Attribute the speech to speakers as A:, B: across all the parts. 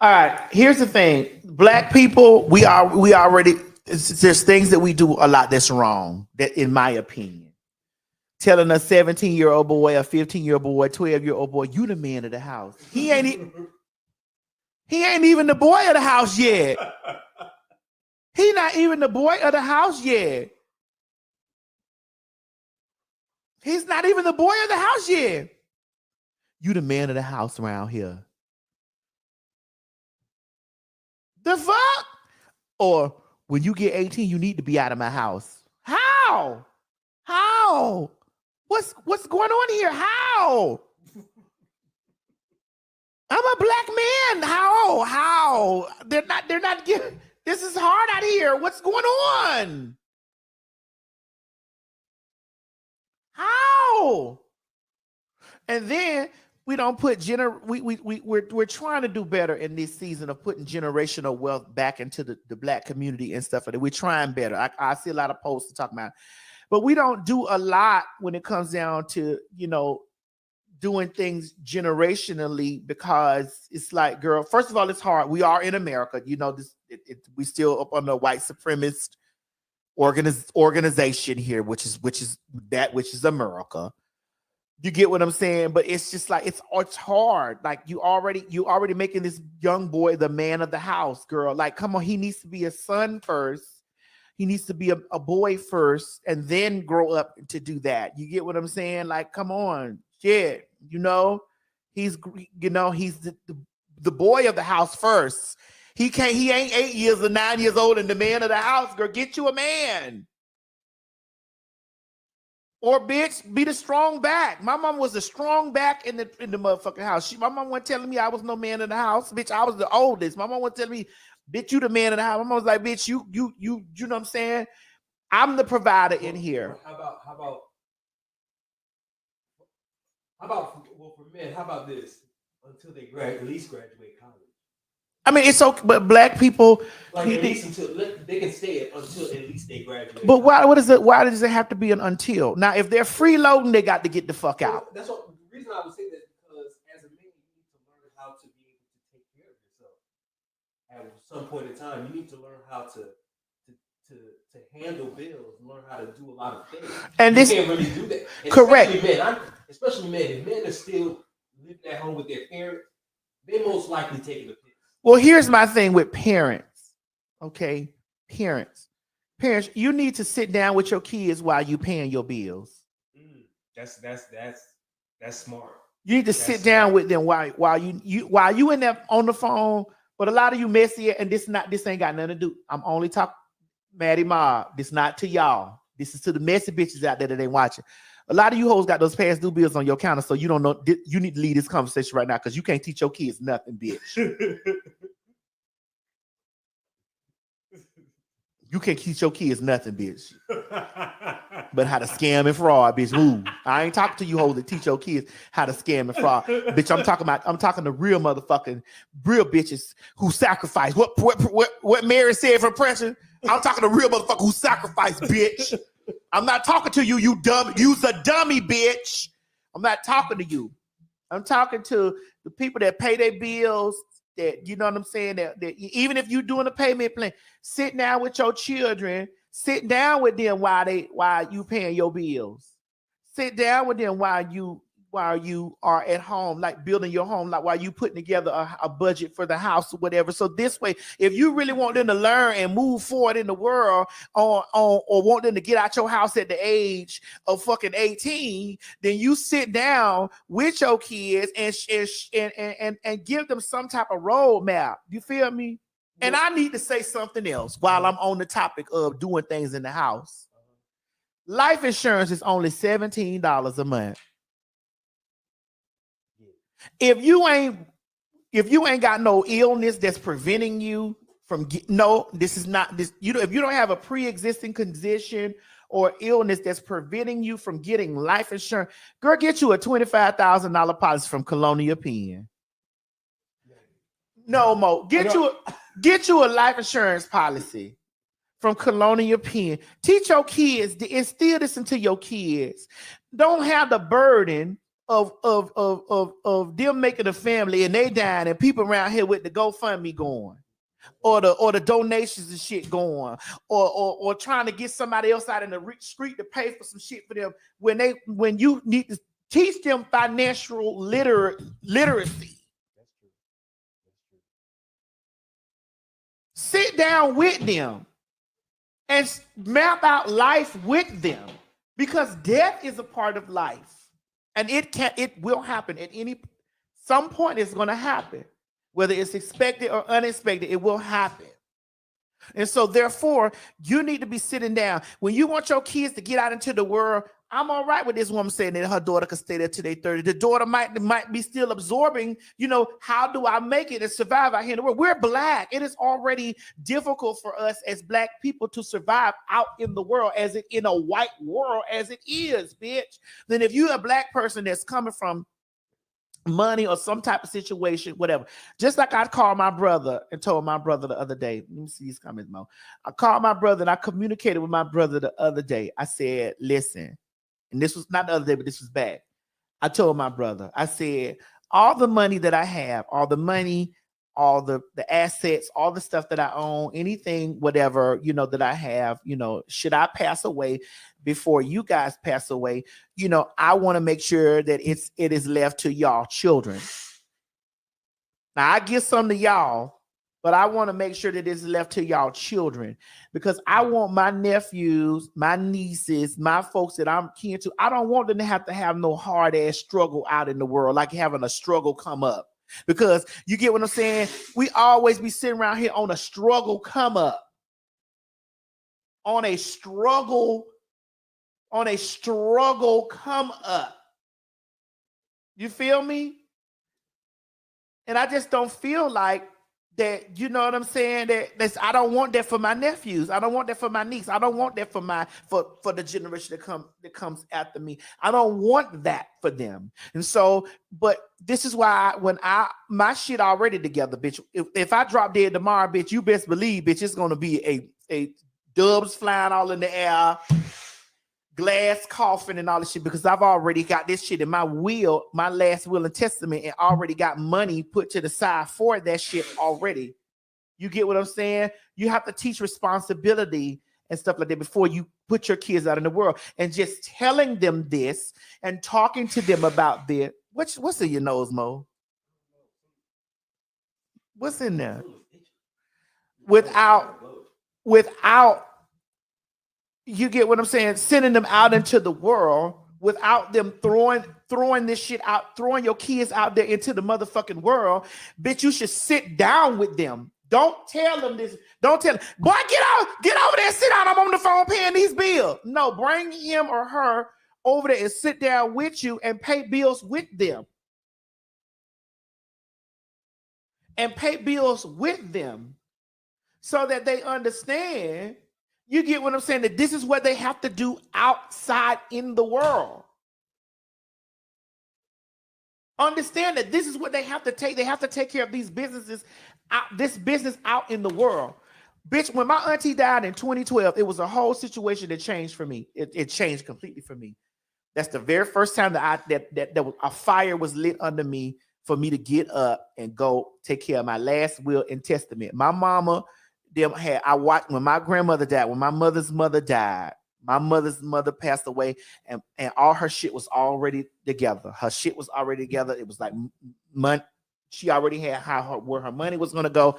A: All right. Here's the thing. Black people, we already there's things that we do a lot that's wrong. That, in my opinion, telling a 17-year-old boy, a 15-year-old boy, 12-year-old boy, you the man of the house. He ain't even the boy of the house yet. He not even the boy of the house yet. He's not even the boy of the house yet. You the man of the house around here. The fuck? Or when you get 18, you need to be out of my house. How? How? What's going on here? How? I'm a black man. How? They're not getting, this is hard out here. What's going on? How? And then we don't put we're trying to do better in this season of putting generational wealth back into the black community and stuff like that. We're trying better. I see a lot of posts talking about it. But we don't do a lot when it comes down to, doing things generationally, because it's like, girl, first of all, it's hard. We are in America, we still up on the white supremacist organization here, which is America. You get what I'm saying? But it's just like it's hard. Like you already making this young boy the man of the house, girl. Like, come on, he needs to be a son first. He needs to be a boy first, and then grow up to do that. You get what I'm saying? Like, come on, shit. He's the boy of the house first. He ain't 8 years or 9 years old and the man of the house. Girl, get you a man. Or bitch, be the strong back. My mom was a strong back in the motherfucking house. My mom wasn't telling me I was no man in the house. Bitch, I was the oldest. My mom wasn't telling me, bitch, you the man in the house. My mom was like, bitch, you know what I'm saying? I'm the provider in here.
B: How for men, how about this? Until they at least graduate college.
A: I mean, it's okay, but black people,
B: like at least until they can stay until at least they graduate.
A: But why does it have to be an until? Now, if they're freeloading, they got to get the fuck out.
B: That's what the reason I would say that, because as a man, you need to learn how to be able to take care of yourself. At some point in time, you need to learn how to handle bills, learn how to do a lot of things. And you can't really do that.
A: Correct.
B: Especially men. If men are still living at home with their parents, they most likely taking the piss.
A: Well, here's my thing with parents. Okay, parents, you need to sit down with your kids while you paying your bills.
B: That's smart.
A: You need to sit down with them while you in there on the phone. But a lot of you messy, and this ain't got nothing to do. I'm only talking, Maddie Ma. This not to y'all. This is to the messy bitches out there that ain't watching. A lot of you hoes got those past due bills on your counter, so you don't know. You need to leave this conversation right now, because you can't teach your kids nothing, bitch. You can't teach your kids nothing, bitch. But how to scam and fraud, bitch. Ooh, I ain't talking to you hoes that teach your kids how to scam and fraud, bitch. I'm talking to real bitches who sacrifice. What Mary said for pressure. I'm talking to real motherfucker who sacrifice, bitch. I'm not talking to you, you dumb. You's a dummy, bitch. I'm not talking to you. I'm talking to the people that pay their bills. That, you know what I'm saying? That even if you're doing a payment plan, sit down with your children. Sit down with them while you paying your bills. Sit down with them while you are at home, like building your home, like while you putting together a budget for the house or whatever. So this way, if you really want them to learn and move forward in the world, or want them to get out your house at the age of fucking 18, then you sit down with your kids and give them some type of roadmap. You feel me? And I need to say something else while I'm on the topic of doing things in the house. Life insurance is only $17 a month. If you ain't got no illness that's preventing you from if you don't have a pre-existing condition or illness that's preventing you from getting life insurance, girl, get you a $25,000 policy from Colonial Penn. No, Mo, get you a life insurance policy from Colonial Penn. Teach your kids, instill this into your kids. Don't have the burden of them making a family and they dying and people around here with the GoFundMe going or the donations and shit going or trying to get somebody else out in the street to pay for some shit for them when you need to teach them financial literacy. Sit down with them and map out life with them, because death is a part of life, and it will happen at some point. It's going to happen, whether it's expected or unexpected. It will happen. And so therefore, you need to be sitting down when you want your kids to get out into the world. I'm all right with this woman saying that her daughter could stay there till they 30. The daughter might be still absorbing, how do I make it and survive out here in the world? We're Black. It is already difficult for us as Black people to survive out in the world in a white world as it is, bitch. Then if you're a Black person that's coming from money or some type of situation, whatever. Just like I called my brother and told my brother the other day. Let me see these comments, Mo. I called my brother and I communicated with my brother the other day. I said, listen, and this was not the other day, but this was back. I told my brother, I said, all the money that I have, all the money, all the assets, all the stuff that I own, anything, whatever, that I have, should I pass away before you guys pass away, I want to make sure that it is left to y'all children. Now I give some to y'all, but I want to make sure that it's left to y'all children, because I want my nephews, my nieces, my folks that I'm kin to, I don't want them to have no hard ass struggle out in the world, like having a struggle come up. Because you get what I'm saying? We always be sitting around here on a struggle come up. On a struggle come up. You feel me? And I just don't feel like that, you know what I'm saying? I don't want that for my nephews. I don't want that for my niece. I don't want that for the generation that comes after me. I don't want that for them. And so, but this is why my shit already together, bitch. If I drop dead tomorrow, bitch, you best believe, bitch, it's gonna be a dubs flying all in the air, glass coffin and all this shit, because I've already got this shit in my will, my last will and testament, and already got money put to the side for that shit already. You get what I'm saying? You have to teach responsibility and stuff like that before you put your kids out in the world. And just telling them this and talking to them about this. What's in your nose, Mo? What's in there? Without you get what I'm saying? Sending them out into the world without them throwing this shit out, throwing your kids out there into the motherfucking world. Bitch, you should sit down with them. Don't tell them this. Don't tell them, boy, get over there and sit down. I'm on the phone paying these bills. No, bring him or her over there and sit down with you and pay bills with them. And pay bills with them so that they understand. You get what I'm saying? That this is what they have to do outside in the world. Understand that this is what they have to take. They have to take care of these businesses, this business out in the world. Bitch, when my auntie died in 2012, it was a whole situation that changed for me. It changed completely for me. That's the very first time that a fire was lit under me for me to get up and go take care of my last will and testament. My mama, I watched when my grandmother died, when my mother's mother died, my mother's mother passed away, and all her shit was already together. Her shit was already together. It was like money. She already had where her money was gonna go,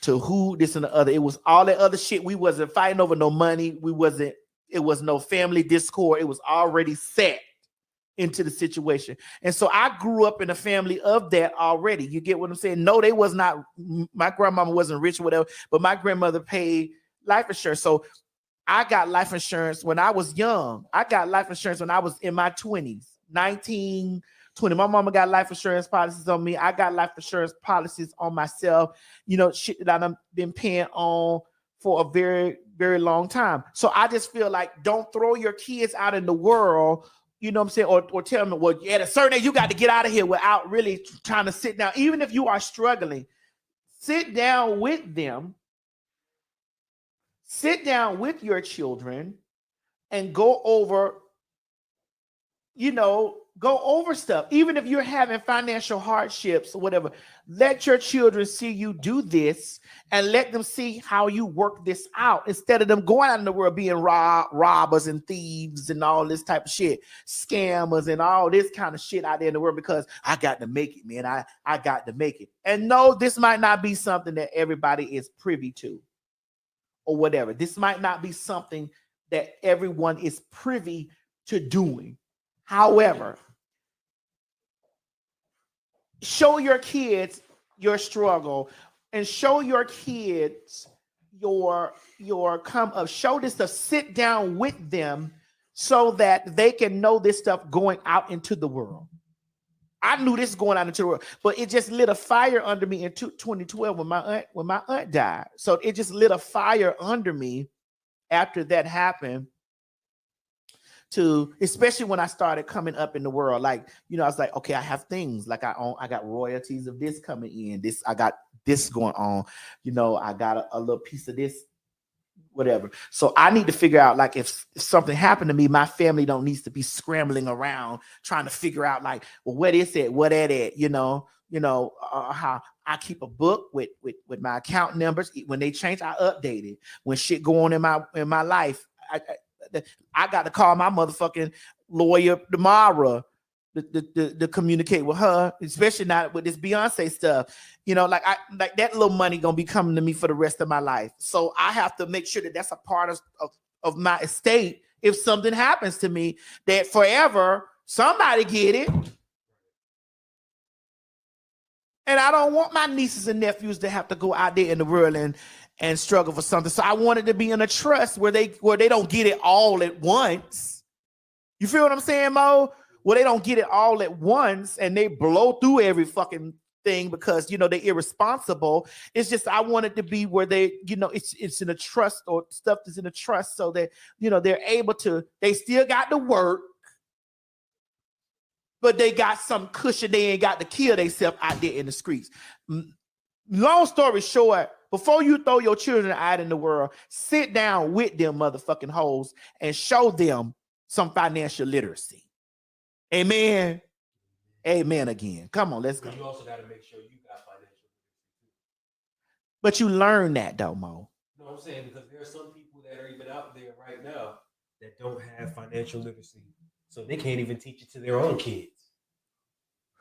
A: to who, this and the other. It was all that other shit. We wasn't fighting over no money. It was no family discord. It was already set into the situation. And so I grew up in a family of that already. You get what I'm saying? No, they was not, my grandmama wasn't rich or whatever, but my grandmother paid life insurance. So I got life insurance when I was young. I got life insurance when I was in my 20s, 19, 20. My mama got life insurance policies on me. I got life insurance policies on myself, shit that I've been paying on for a very, very long time. So I just feel like, don't throw your kids out in the world, you know what I'm saying? Or tell them, well, at a certain age, you got to get out of here without really trying to sit down. Even if you are struggling, sit down with them. Sit down with your children and go over go over stuff. Even if you're having financial hardships or whatever, let your children see you do this and let them see how you work this out instead of them going out in the world being robbers and thieves and all this type of shit, scammers and all this kind of shit out there in the world because I got to make it, man. I got to make it. And no, this might not be something that everybody is privy to or whatever. This might not be something that everyone is privy to doing. However, show your kids your struggle and show your kids your come up. Show this stuff. Sit down with them so that they can know this stuff going out into the world. I knew this going out into the world, but it just lit a fire under me in 2012 when my aunt died. So it just lit a fire under me after that happened. To especially when I started coming up in the world, like I was like, okay, I have things like I got royalties of this coming in. I got this going on. I got a little piece of this, whatever. So I need to figure out like if something happened to me, my family don't need to be scrambling around trying to figure out like, well, what is it? What at it? How I keep a book with my account numbers. When they change, I update it. When shit go on in my life, I got to call my motherfucking lawyer tomorrow to communicate with her, especially not with this Beyonce stuff. Like that little money gonna be coming to me for the rest of my life. So I have to make sure that that's a part of my estate. If something happens to me, that forever somebody get it. And I don't want my nieces and nephews to have to go out there in the world and struggle for something. So I wanted to be in a trust where they don't get it all at once. You feel what I'm saying, Mo? Where they don't get it all at once and they blow through every fucking thing because they're irresponsible. It's just I want it to be where they, it's in a trust or stuff that's in a trust so that they're able to, they still got to work, but they got some cushion. They ain't got to kill themselves out there in the streets. Long story short, before you throw your children out in the world, sit down with them motherfucking hoes and show them some financial literacy. Amen. Amen again. Come on, let's go.
B: You also got to make sure you got financial literacy.
A: But you learn that though, Mo.
B: No, I'm saying because there are some people that are even out there right now that don't have financial literacy. So they can't even teach it to their own kids.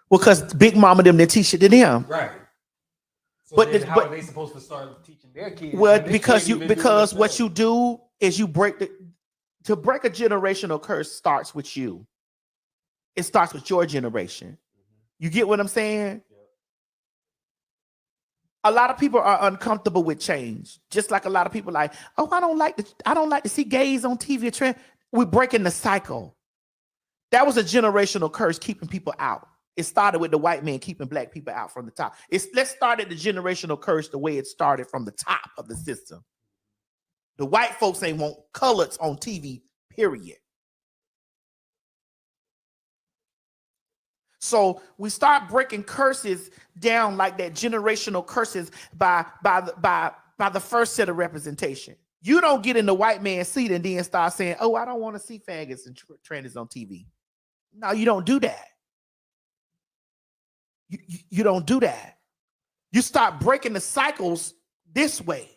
A: Well, because Big Mama them didn't teach it to them.
B: Right. So how are they supposed to start teaching their kids?
A: Well, because what you do is you break a generational curse starts with you. It starts with your generation. Mm-hmm. You get what I'm saying? Yeah. A lot of people are uncomfortable with change. Just like a lot of people like, oh, I don't like to see gays on TV. We're breaking the cycle. That was a generational curse keeping people out. It started with the white man keeping black people out from the top. Let's start at the generational curse the way it started from the top of the system. The white folks ain't want colors on TV, period. So we start breaking curses down like that, generational curses by the first set of representation. You don't get in the white man's seat and then start saying, oh, I don't want to see faggots and trannies on TV. No, you don't do that. You don't do that. You start breaking the cycles this way.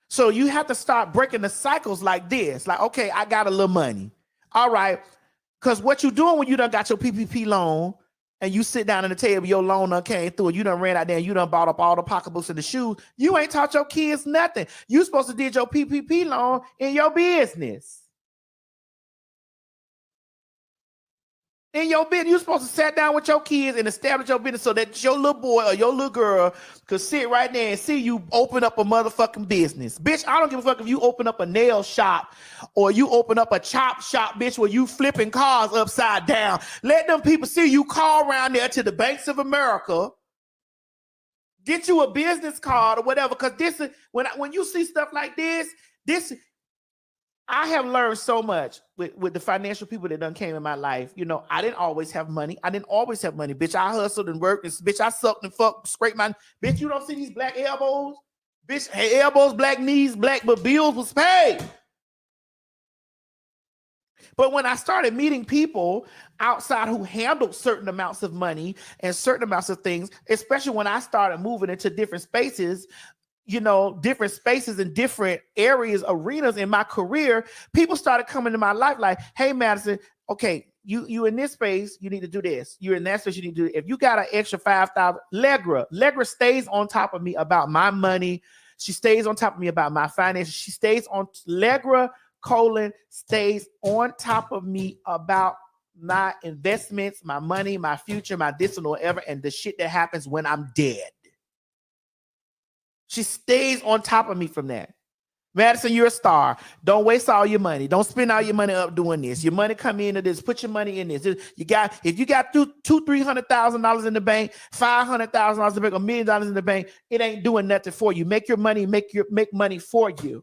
A: So you have to start breaking the cycles like this. Like, okay, I got a little money. All right. Because what you doing when you done got your PPP loan and you sit down at the table, your loan done came through and you done ran out there and you done bought up all the pocketbooks and the shoes. You ain't taught your kids nothing. You supposed to did your PPP loan in your business. In your business, you're supposed to sit down with your kids and establish your business so that your little boy or your little girl could sit right there and see you open up a motherfucking business. Bitch, I don't give a fuck if you open up a nail shop or you open up a chop shop, bitch, where you flipping cars upside down. Let them people see you call around there to the banks of America. Get you a business card or whatever, because this is when you see stuff like this. I have learned so much with the financial people that done came in my life. I didn't always have money. Bitch, I hustled and worked. And bitch, I sucked and fucked, scraped my... Bitch, you don't see these black elbows? Bitch, elbows, black knees, black, but bills was paid. But when I started meeting people outside who handled certain amounts of money and certain amounts of things, especially when I started moving into different spaces, different spaces and different areas, arenas in my career, people started coming to my life like, hey, Madison, okay, you in this space, you need to do this. You're in that space, you need to do it. If you got an extra 5,000, Legra stays on top of me about my money. She stays on top of me about my finances. She stays on Legra Colon stays on top of me about my investments, my money, my future, my this and whatever, and the shit that happens when I'm dead. She stays on top of me from that. Madison, you're a star. Don't waste all your money. Don't spend all your money up doing this. Your money come into this. Put your money in this. If you got $200,000-$300,000 in the bank, $500,000 in the bank, $1 million in the bank, it ain't doing nothing for you. Make your money make money for you.